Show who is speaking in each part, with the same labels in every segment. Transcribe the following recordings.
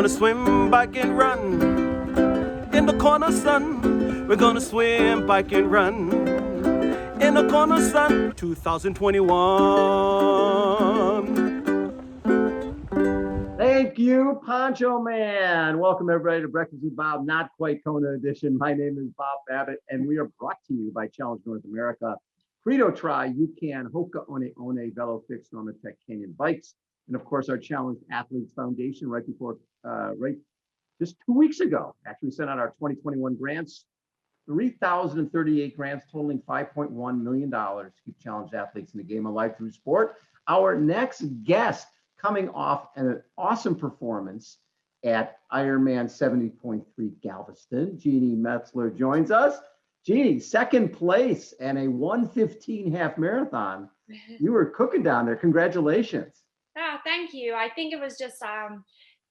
Speaker 1: gonna swim, bike, and run. In the corner sun, we're gonna swim, bike, and run. In the corner sun, 2021.
Speaker 2: Thank you, Poncho Man. Welcome everybody to Breakfast with Bob, not quite Kona edition. My name is Bob Babbitt, and we are brought to you by Challenge North America, Credo Tri, UCAN, Hoka One One, Velo Fix, Normatec Canyon Bikes, and of course our Challenge Athletes Foundation. Right just 2 weeks ago, actually sent out our 2021 grants, 3,038 grants totaling $5.1 million to keep challenged athletes in the game of life through sport. Our next guest, coming off an awesome performance at Ironman 70.3 Galveston, Jeanni Metzler joins us. Jeanni, second place and a 1:15 half marathon. You were cooking down there. Congratulations.
Speaker 3: Oh, thank you. I think it was just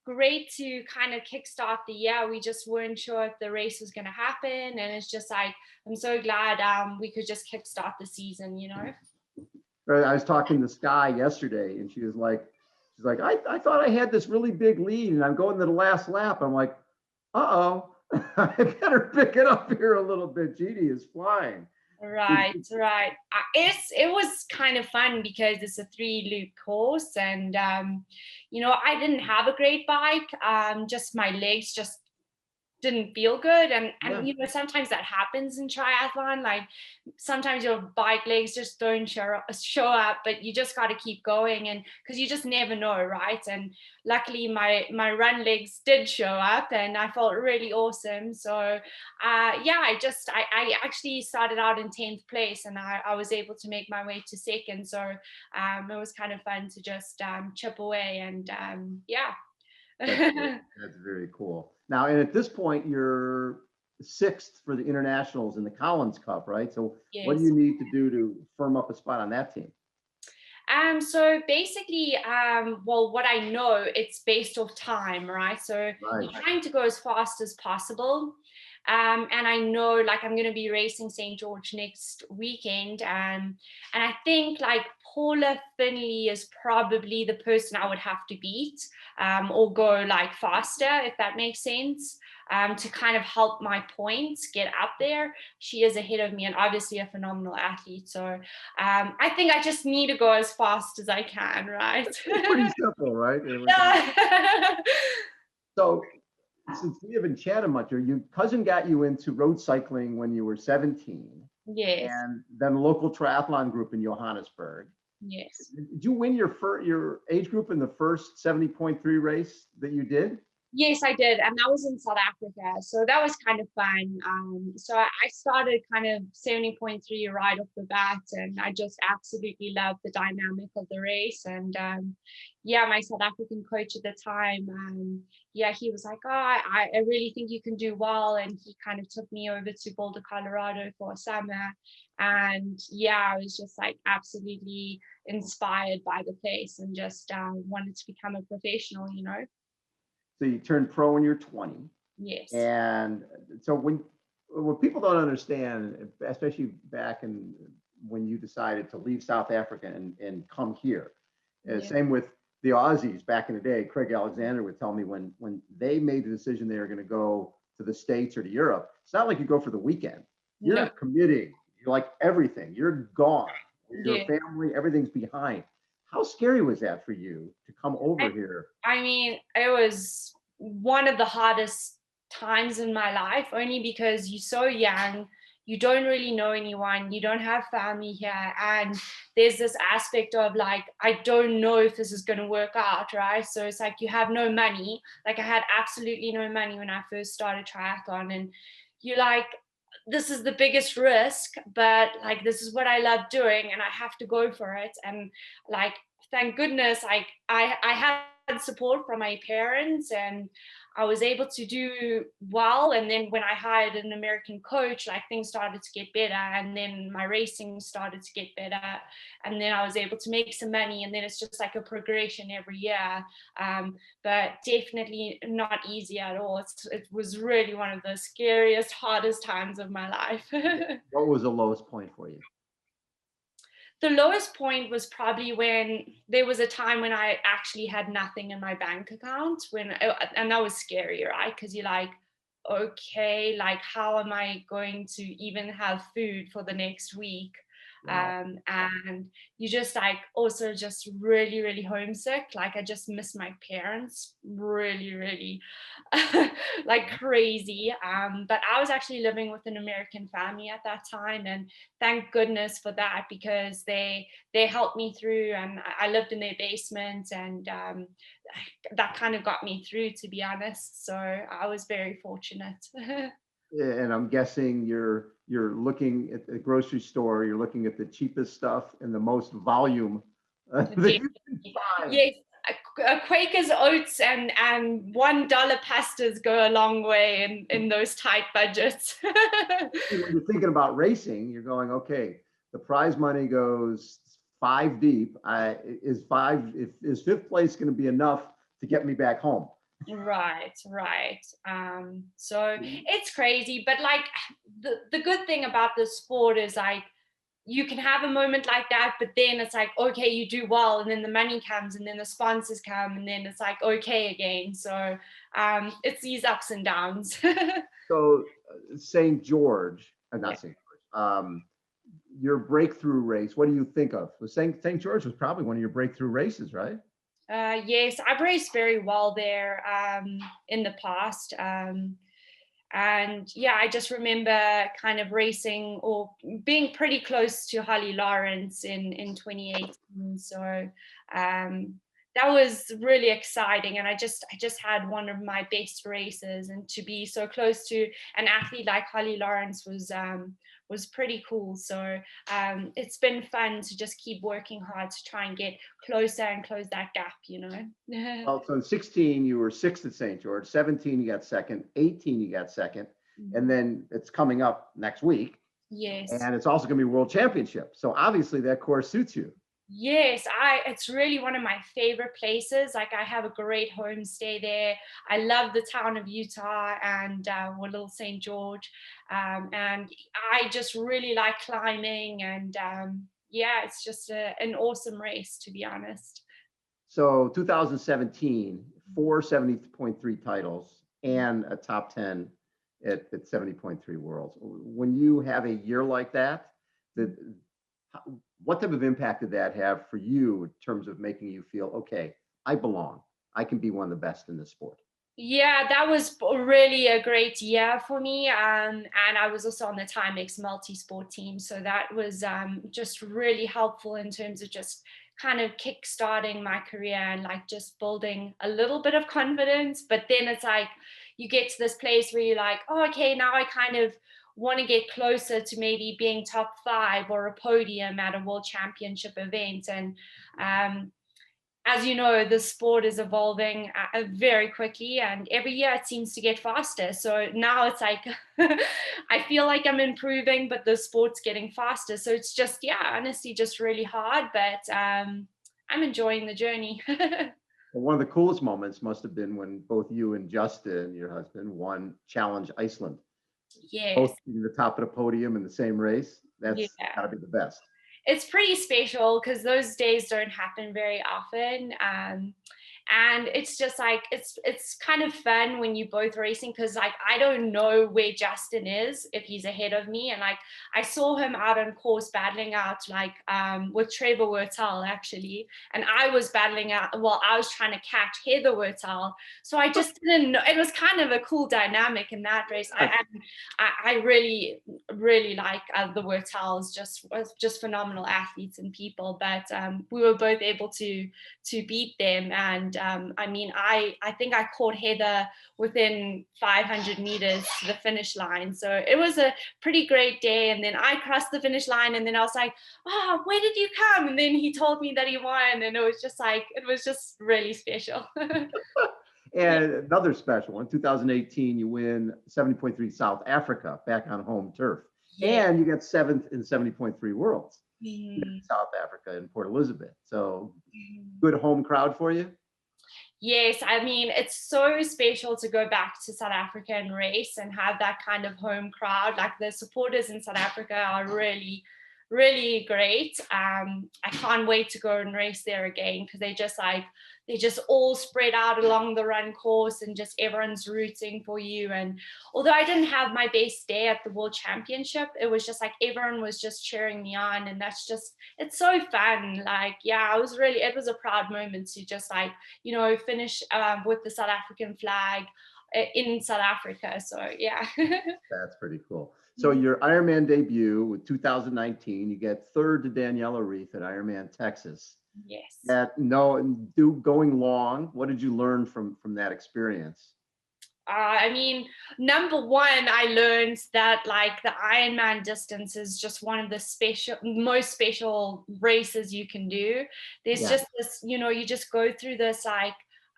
Speaker 3: great to kind of kickstart the year. We just weren't sure if the race was going to happen. And it's just like, I'm so glad we could just kickstart the season, you know?
Speaker 2: I was talking to Skye yesterday and she's like, I thought I had this really big lead and I'm going to the last lap. I'm like, uh-oh, I better pick it up here a little bit. Jeanni is flying.
Speaker 3: Right. It was kind of fun because it's a 3-loop course and, you know, I didn't have a great bike. Just my legs just didn't feel good. And you know, sometimes that happens in triathlon. Like sometimes your bike legs just don't show up, but you just got to keep going, and because you just never know, right? And luckily my run legs did show up and I felt really awesome. So I actually started out in 10th place and I was able to make my way to second. So it was kind of fun to just chip away and
Speaker 2: That's very cool. Now, and at this point, you're sixth for the internationals in the Collins Cup, right? So
Speaker 3: yes.
Speaker 2: What do you need to do to firm up a spot on that team?
Speaker 3: So basically, what I know, it's based off time, right? So you're trying to go as fast as possible. And I know like I'm going to be racing St. George next weekend. And I think like Paula Finley is probably the person I would have to beat or go like faster, if that makes sense. To kind of help my points get up there. She is ahead of me and obviously a phenomenal athlete. So I think I just need to go as fast as I can, right?
Speaker 2: It's pretty simple, right? So since we haven't chatted much, your cousin got you into road cycling when you were 17.
Speaker 3: Yes.
Speaker 2: And then a local triathlon group in Johannesburg.
Speaker 3: Yes.
Speaker 2: Did you win your age group in the first 70.3 race that you did?
Speaker 3: Yes, I did. And that was in South Africa. So that was kind of fun. So I started kind of 70.3 right off the bat. And I just absolutely loved the dynamic of the race. And my South African coach at the time, he was like, I really think you can do well. And he kind of took me over to Boulder, Colorado for a summer. And I was just like absolutely inspired by the place and just wanted to become a professional, you know.
Speaker 2: So you turned pro when you're 20.
Speaker 3: Yes.
Speaker 2: And so when people don't understand, especially back in when you decided to leave South Africa and come here, same with the Aussies back in the day. Craig Alexander would tell me when they made the decision they were going to go to the States or to Europe, it's not like you go for the weekend. You're committing. You're like everything. You're gone. Your family, everything's behind. How scary was that for you to come over here?
Speaker 3: I mean, it was one of the hardest times in my life, only because you're so young, you don't really know anyone, you don't have family here, and there's this aspect of like, I don't know if this is going to work out, right? So it's like you have no money. Like I had absolutely no money when I first started triathlon, and you're like, this is the biggest risk, but like this is what I love doing and I have to go for it. And like thank goodness I had support from my parents and I was able to do well. And then when I hired an American coach, like things started to get better, and then my racing started to get better, and then I was able to make some money, and then it's just like a progression every year. But definitely not easy at all. It was really one of the scariest, hardest times of my life.
Speaker 2: What was the lowest point for you?
Speaker 3: the lowest point was probably when there was a time when I actually had nothing in my bank account, and that was scary, right? Because you're like, okay, like how am I going to even have food for the next week?
Speaker 2: Wow.
Speaker 3: And you just like also just really, really homesick. Like I just miss my parents really, really like crazy. But I was actually living with an American family at that time, and thank goodness for that, because they helped me through, and I lived in their basement, and that kind of got me through, to be honest. So I was very fortunate.
Speaker 2: And I'm guessing you're looking at the grocery store, you're looking at the cheapest stuff and the most volume that you can find.
Speaker 3: Yes, a Quaker's oats and $1 pastas go a long way in those tight budgets.
Speaker 2: When you're thinking about racing, you're going, okay, the prize money goes 5 deep. Is fifth place going to be enough to get me back home?
Speaker 3: Right. So it's crazy, but like the good thing about the sport is like you can have a moment like that, but then it's like, okay, you do well, and then the money comes, and then the sponsors come, and then it's like, okay, again. So it's these ups and downs.
Speaker 2: So St. George,
Speaker 3: Yeah.
Speaker 2: not St. George, your breakthrough race, what do you think of? St. George was probably one of your breakthrough races, right?
Speaker 3: Yes, I've raced very well there in the past. And yeah, I just remember kind of racing or being pretty close to Holly Lawrence in 2018. So that was really exciting, and I just had one of my best races, and to be so close to an athlete like Holly Lawrence was pretty cool. So it's been fun to just keep working hard to try and get closer and close that gap, you know.
Speaker 2: Well, so in 16, you were sixth at St. George, 17, you got second, 18, you got second, and then it's coming up next week.
Speaker 3: Yes.
Speaker 2: And it's also going to be World Championship. So obviously that course suits you.
Speaker 3: Yes, it's really one of my favorite places. Like I have a great homestay there. I love the town of Utah and Little St. George. And I just really like climbing, and yeah, it's just an awesome race, to be honest.
Speaker 2: So 2017, 470.3 titles and a top 10 at 70.3 worlds. When you have a year like that, what type of impact did that have for you in terms of making you feel, okay, I belong, I can be one of the best in this sport?
Speaker 3: Yeah, that was really a great year for me. And I was also on the Timex multi-sport team. So that was just really helpful in terms of just kind of kickstarting my career and like just building a little bit of confidence. But then it's like you get to this place where you're like, oh, okay, now I kind of want to get closer to maybe being top 5 or a podium at a world championship event. And as you know, the sport is evolving very quickly, and every year it seems to get faster. So now it's like, I feel like I'm improving, but the sport's getting faster. So it's just, yeah, honestly, just really hard, but I'm enjoying the journey.
Speaker 2: Well, one of the coolest moments must have been when both you and Justin, your husband, won Challenge Iceland.
Speaker 3: Yes.
Speaker 2: Both being the top of the podium in the same race. That's got to be the best.
Speaker 3: It's pretty special because those days don't happen very often. And it's just like it's kind of fun when you both racing, because like I don't know where Justin is, if he's ahead of me, and like I saw him out on course battling out like with Trevor Wurtel actually, and I was battling out, well, I was trying to catch Heather Wurtel, so I just didn't know. It was kind of a cool dynamic in that race. I really like the Wurtels, just phenomenal athletes and people, but we were both able to beat them. And I mean, I think I caught Heather within 500 meters to the finish line. So it was a pretty great day. And then I crossed the finish line, and then I was like, oh, where did you come? And then he told me that he won. And it was just really special.
Speaker 2: And another special one, 2018, you win 70.3 South Africa back on home turf. Yeah. And you get 7th in 70.3 worlds in South Africa in Port Elizabeth. So good home crowd for you?
Speaker 3: Yes, I mean, it's so special to go back to South Africa and race and have that kind of home crowd. Like the supporters in South Africa are really really great. I can't wait to go and race there again, because they just all spread out along the run course, and just everyone's rooting for you. And although I didn't have my best day at the World Championship, it was just like everyone was just cheering me on, and it's so fun. Like, yeah, it was a proud moment to just like, finish with the South African flag in South Africa. So yeah.
Speaker 2: That's pretty cool. So your Ironman debut with 2019, you get third to Daniela Reith at Ironman Texas.
Speaker 3: Yes.
Speaker 2: Going long. What did you learn from that experience?
Speaker 3: I mean, number one, I learned that like the Ironman distance is just one of the most special races you can do. There's just this, you just go through this, like,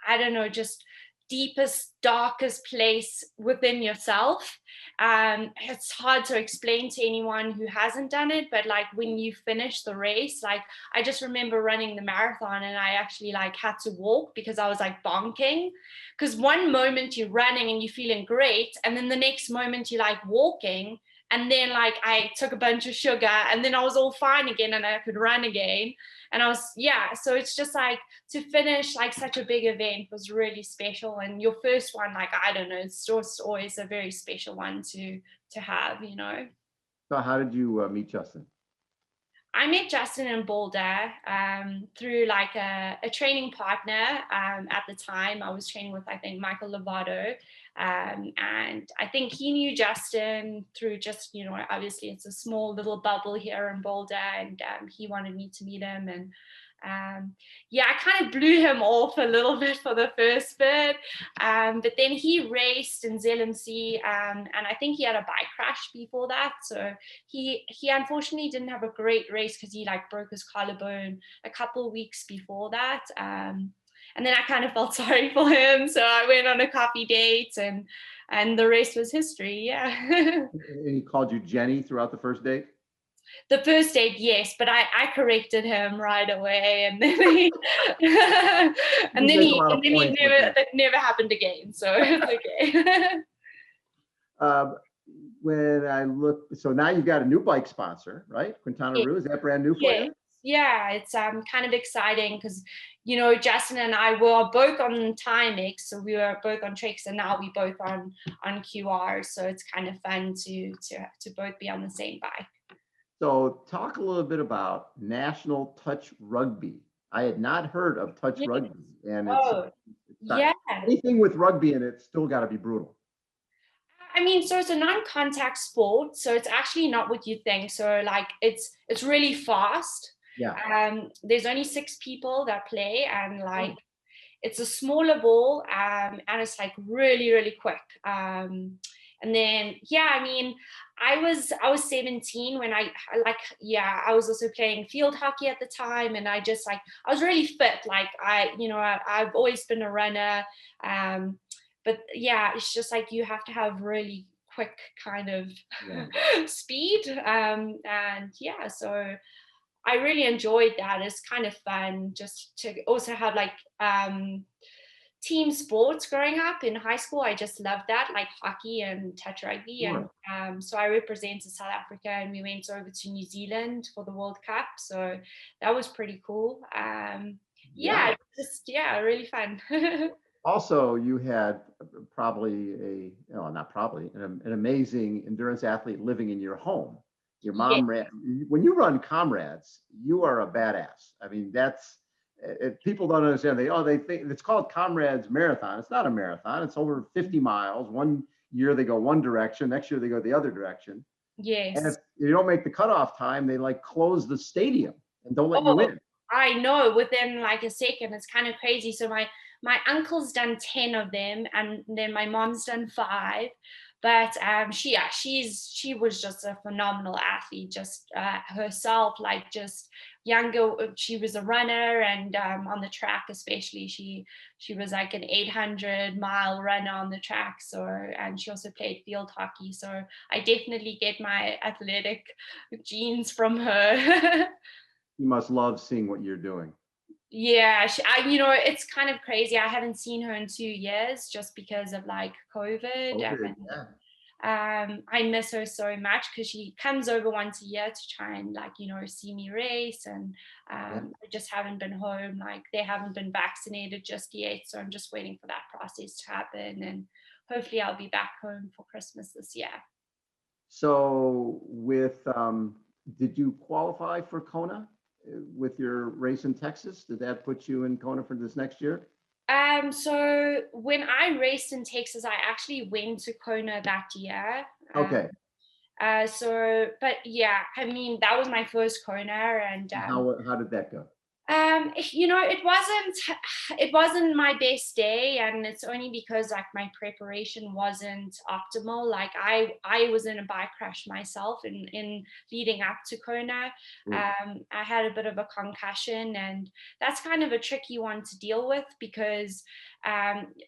Speaker 3: I don't know, just deepest, darkest place within yourself. It's hard to explain to anyone who hasn't done it, but like when you finish the race, like I just remember running the marathon, and I actually like had to walk because I was like bonking, because one moment you're running and you're feeling great, and then the next moment you're like walking, and then like I took a bunch of sugar, and then I was all fine again and I could run again. And so it's just like to finish like such a big event was really special. And your first one, like, I don't know, it's just always a very special one to have.
Speaker 2: So how did you meet Justin?
Speaker 3: I met Justin in Boulder through like a training partner. At the time I was training with, I think, Michael Lovato. And I think he knew Justin through just, obviously it's a small little bubble here in Boulder, and he wanted me to meet him. And I kind of blew him off a little bit for the first bit, but then he raced in ZLMC, and I think he had a bike crash before that, so he unfortunately didn't have a great race because he like broke his collarbone a couple of weeks before that. And then I kind of felt sorry for him, so I went on a coffee date, and the rest was history. Yeah.
Speaker 2: And he called you Jenny throughout the first date?
Speaker 3: The first date, yes, but I corrected him right away, and then he that never happened again. So it's
Speaker 2: okay. When I look, so now you've got a new bike sponsor, right? Quintana Roo, is that brand new for you?
Speaker 3: Yeah, it's kind of exciting because Justin and I were both on Timex, so we were both on Treks, and now we both on QR. So it's kind of fun to both be on the same bike.
Speaker 2: So talk a little bit about National Touch Rugby. I had not heard of Touch Rugby, and anything with rugby in it still got to be brutal.
Speaker 3: I mean, so it's a non-contact sport, so it's actually not what you think. So like it's really fast.
Speaker 2: Yeah.
Speaker 3: There's only 6 people that play, and like it's a smaller ball, and it's like really, really quick. And then, I mean, I was 17 when I was also playing field hockey at the time, and I was really fit. Like I've always been a runner, but it's just like you have to have really quick kind of speed, so I really enjoyed that. It's kind of fun just to also have like team sports growing up in high school. I just loved that, like hockey and touch rugby. And so I represented South Africa, and we went over to New Zealand for the World Cup. So that was pretty cool. Really fun.
Speaker 2: Also, you had probably an amazing endurance athlete living in your home. Your mom ran. When you run Comrades, you are a badass. I mean, people don't understand. They think it's called Comrades Marathon. It's not a marathon. It's over 50 miles. One year they go one direction. Next year they go the other direction.
Speaker 3: Yes.
Speaker 2: And if you don't make the cutoff time, they like close the stadium and don't let you in.
Speaker 3: I know. Within like a second, it's kind of crazy. So my uncle's done 10 of them, and then my mom's done 5. But she was just a phenomenal athlete, just herself, like just younger. She was a runner, and on the track especially, she was like an 800-mile runner on the track. So, and she also played field hockey. So I definitely get my athletic genes from her.
Speaker 2: You must love seeing what you're doing.
Speaker 3: Yeah, it's kind of crazy. I haven't seen her in 2 years just because of like COVID. I miss her so much because she comes over once a year to try and like, see me race. And
Speaker 2: Yeah.
Speaker 3: I just haven't been home. Like they haven't been vaccinated just yet. So I'm just waiting for that process to happen. And hopefully I'll be back home for Christmas this year.
Speaker 2: So did you qualify for Kona with your race in Texas? Did that put you in Kona for this next year?
Speaker 3: So when I raced in Texas, I actually went to Kona that year.
Speaker 2: Okay.
Speaker 3: But yeah, I mean, that was my first Kona, and
Speaker 2: How did that go?
Speaker 3: it wasn't my best day, and it's only because like my preparation wasn't optimal. Like I was in a bike crash myself in leading up to Kona. I had a bit of a concussion, and that's kind of a tricky one to deal with because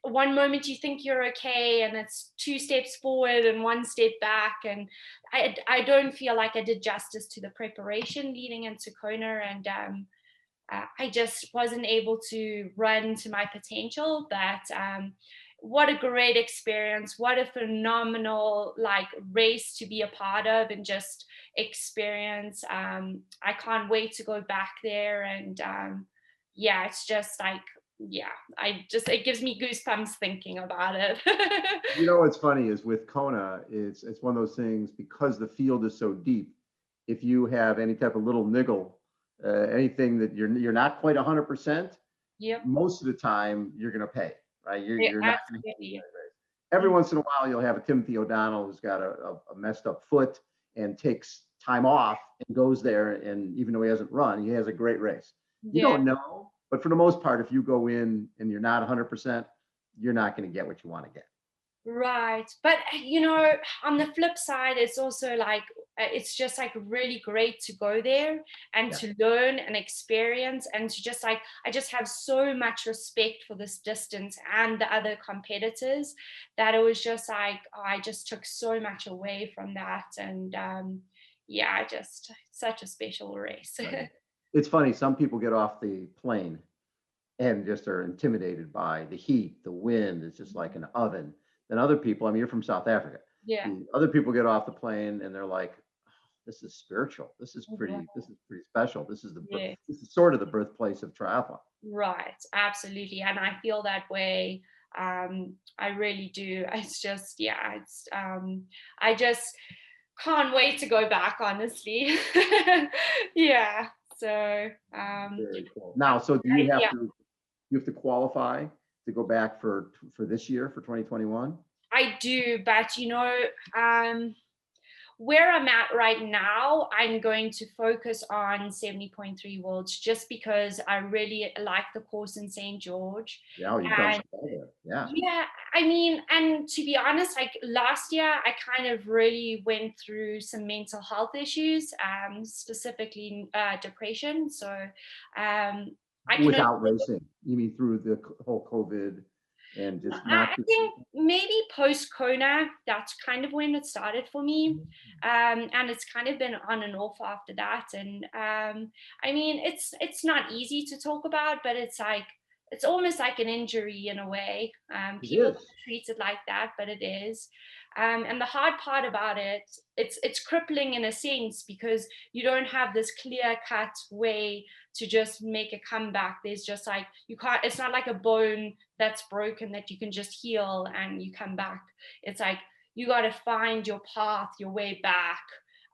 Speaker 3: one moment you think you're okay and it's 2 steps forward and 1 step back, and I don't feel like I did justice to the preparation leading into Kona, and I just wasn't able to run to my potential. But what a great experience! What a phenomenal like race to be a part of and just experience. I can't wait to go back there, and yeah, it's just like it gives me goosebumps thinking about it.
Speaker 2: You know what's funny is with Kona, it's one of those things because the field is so deep. If you have any type of little niggle, anything that you're not quite 100%,
Speaker 3: Yep.
Speaker 2: most of the time you're going to pay, right?
Speaker 3: Yeah,
Speaker 2: You're not going to
Speaker 3: absolutely.
Speaker 2: every once in a while you'll have a Timothy O'Donnell who's got a messed up foot and takes time off and goes there, and even though he hasn't run, he has a great race. You
Speaker 3: Yeah.
Speaker 2: don't know, but for the most part, if you go in and you're not 100%, you're not going to get what you want to get.
Speaker 3: Right. But on the flip side, it's also like it's just like really great to go there and
Speaker 2: Yeah.
Speaker 3: to learn and experience and to just like I just have so much respect for this distance and the other competitors that it was just like I just took so much away from that. And yeah, just such a special race.
Speaker 2: Right. It's funny, some people get off the plane and just are intimidated by the heat, the wind. It's just like an oven. Then other people, I mean, you're from South Africa.
Speaker 3: Yeah.
Speaker 2: The other people get off the plane and they're like, "Oh, this is spiritual. This is pretty special.
Speaker 3: Yeah.
Speaker 2: This is sort of the birthplace of triathlon."
Speaker 3: Right, absolutely. And I feel that way. I really do. It's just, yeah, I just can't wait to go back, honestly. Yeah. So,
Speaker 2: Very cool. Now, so do you
Speaker 3: yeah,
Speaker 2: have to qualify to go back for this year for 2021?
Speaker 3: I do. But, where I'm at right now, I'm going to focus on 70.3 Worlds just because I really like the course in St. George.
Speaker 2: Yeah, you've done
Speaker 3: And
Speaker 2: some well there. Yeah.
Speaker 3: yeah, I mean, and to be honest, like last year, I kind of really went through some mental health issues, specifically depression. So I can
Speaker 2: Without racing, you mean through the whole COVID and just not.
Speaker 3: I think maybe post Kona, that's kind of when it started for me. And it's kind of been on and off after that. And I mean, it's not easy to talk about, but it's like, it's almost like an injury in a way. People don't treat it like that, but it is. And the hard part about it, it's crippling in a sense because you don't have this clear cut way to just make a comeback. There's just like, you can't, it's not like a bone that's broken that you can just heal and you come back. It's like you got to find your path, your way back.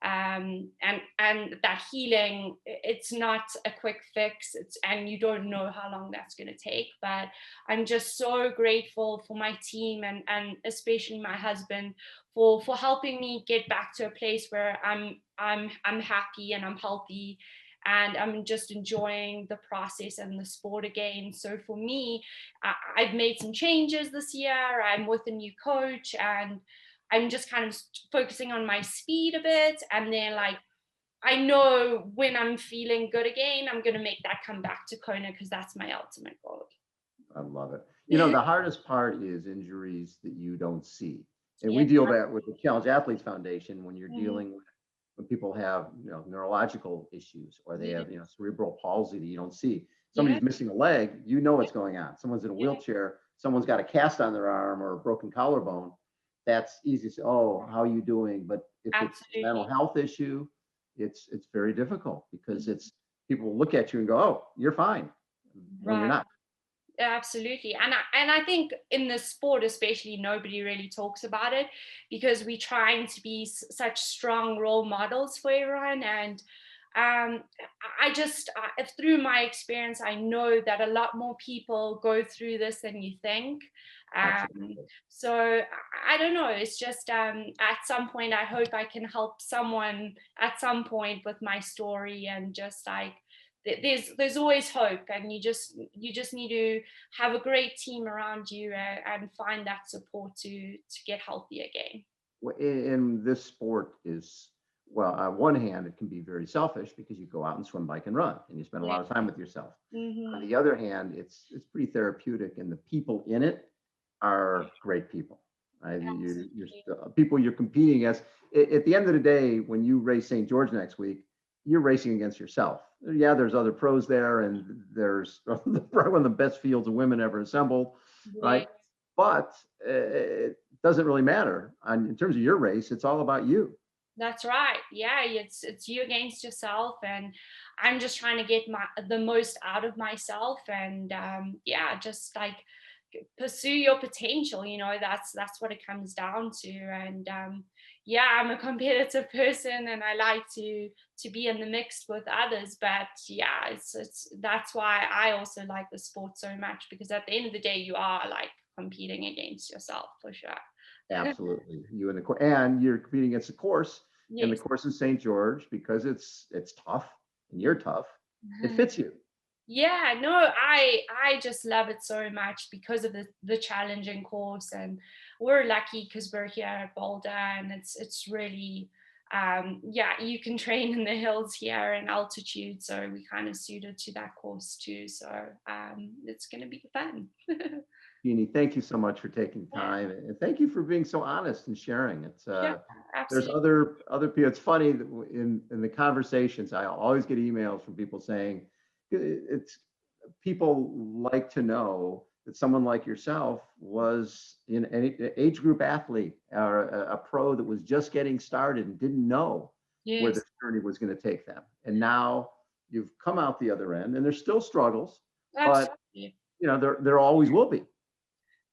Speaker 3: And that healing, it's not a quick fix. And you don't know how long that's going to take. But I'm just so grateful for my team and especially my husband for helping me get back to a place where I'm happy and I'm healthy and I'm just enjoying the process and the sport again. So for me, I've made some changes this year. I'm with a new coach and I'm just kind of focusing on my speed a bit. And then like, I know when I'm feeling good again, I'm going to make that come back to Kona because that's my ultimate goal.
Speaker 2: I love it. You know, the hardest part is injuries that you don't see. And we
Speaker 3: Yeah.
Speaker 2: deal that with the Challenge Athletes Foundation when you're dealing with when people have, neurological issues or they have, cerebral palsy that you don't see. Somebody's missing a leg, you know what's going on. Someone's in a wheelchair, someone's got a cast on their arm or a broken collarbone. that's easy to say, oh, how are you doing? But if it's a mental
Speaker 3: Absolutely.
Speaker 2: health issue, it's very difficult because it's people look at you and go, oh, you're fine, when you're
Speaker 3: Right.
Speaker 2: not.
Speaker 3: Absolutely. And I think in the sport especially, nobody really talks about it because we're trying to be such strong role models for everyone. And um, through my experience, I know that a lot more people go through this than you think.
Speaker 2: Absolutely.
Speaker 3: So I don't know. It's just at some point, I hope I can help someone at some point with my story, and just like there's always hope, and you just need to have a great team around you, and find that support to get healthy again.
Speaker 2: In this sport is, well, on one hand, it can be very selfish because you go out and swim, bike, and run, and you spend a
Speaker 3: Yeah.
Speaker 2: lot of time with yourself. On
Speaker 3: Hmm.
Speaker 2: the other hand, it's pretty therapeutic, and the people in it are great people. Right? You're
Speaker 3: Absolutely.
Speaker 2: people you're competing against. At the end of the day, when you race St. George next week, you're racing against yourself. Yeah, there's other pros there, and there's probably one of the best fields of women ever assembled,
Speaker 3: Yeah.
Speaker 2: right? But it doesn't really matter. In terms of your race, it's all about you.
Speaker 3: That's right. Yeah, it's you against yourself, and I'm just trying to get the most out of myself, and yeah, just like pursue your potential. That's what it comes down to. And yeah, I'm a competitive person, and I like to be in the mix with others. But yeah, it's that's why I also like the sport so much, because at the end of the day, you are like competing against yourself for sure.
Speaker 2: Absolutely. You and and you're competing against the course, and the
Speaker 3: Yes.
Speaker 2: course in St. George, because it's tough and you're tough, it fits you.
Speaker 3: Yeah, no, I just love it so much because of the challenging course. And we're lucky because we're here at Boulder, and it's really yeah, you can train in the hills here in altitude, so we kind of suited to that course too. So it's gonna be fun.
Speaker 2: Jeannie, thank you so much for taking
Speaker 3: Yeah,
Speaker 2: time, and thank you for being so honest and sharing. It's
Speaker 3: yeah,
Speaker 2: there's
Speaker 3: absolutely.
Speaker 2: other people. It's funny that in the conversations, I always get emails from people saying it's people like to know that someone like yourself was in an age group athlete or a pro that was just getting started and didn't know where
Speaker 3: Yes,
Speaker 2: this journey was going to take them. And now you've come out the other end, and there's still struggles, but
Speaker 3: absolutely.
Speaker 2: there always will be.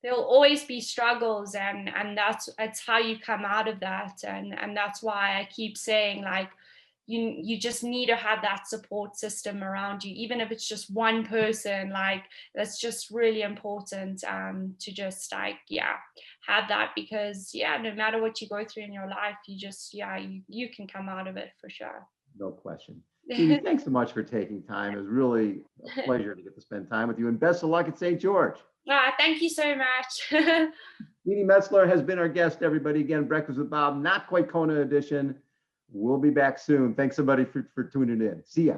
Speaker 3: There'll always be struggles, and that's how you come out of that. And that's why I keep saying, like, you just need to have that support system around you, even if it's just one person. Like, that's just really important, to just like, yeah, have that, because yeah, no matter what you go through in your life, you just, yeah, you can come out of it for sure.
Speaker 2: No question. Jeannie, thanks so much for taking time. It was really a pleasure to get to spend time with you, and best of luck at St. George.
Speaker 3: Thank you so much.
Speaker 2: Jeanni Metzler has been our guest, everybody. Again, Breakfast with Bob, not quite Kona edition. We'll be back soon. Thanks, everybody, for tuning in. See ya.